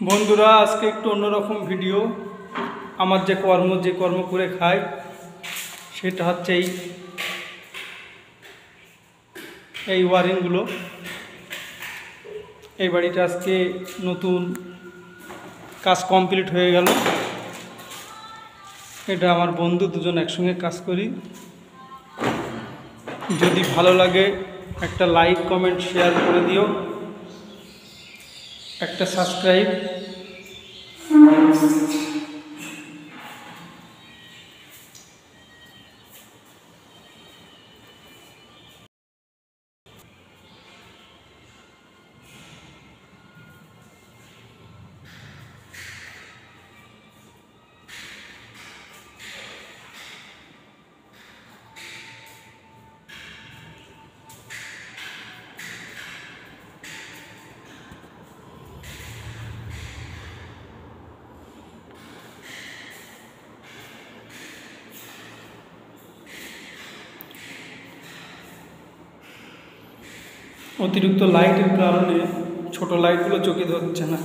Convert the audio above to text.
বন্ধুরা আজকে একটু অন্যরকম ভিডিও। আমার যে কর্ম করে খাই সেটা হচ্ছে এই ওয়ারিংগুলো। এই বাড়িটা আজকে নতুন কাজ কমপ্লিট হয়ে গেল। এটা আমার বন্ধু দুজন একসঙ্গে কাজ করি। যদি ভালো লাগে একটা লাইক কমেন্ট শেয়ার করে দিও, একটা সাবস্ক্রাইব। অতিরিক্ত লাইটের কারণে ছোট লাইটগুলো চোখে ধরছে না।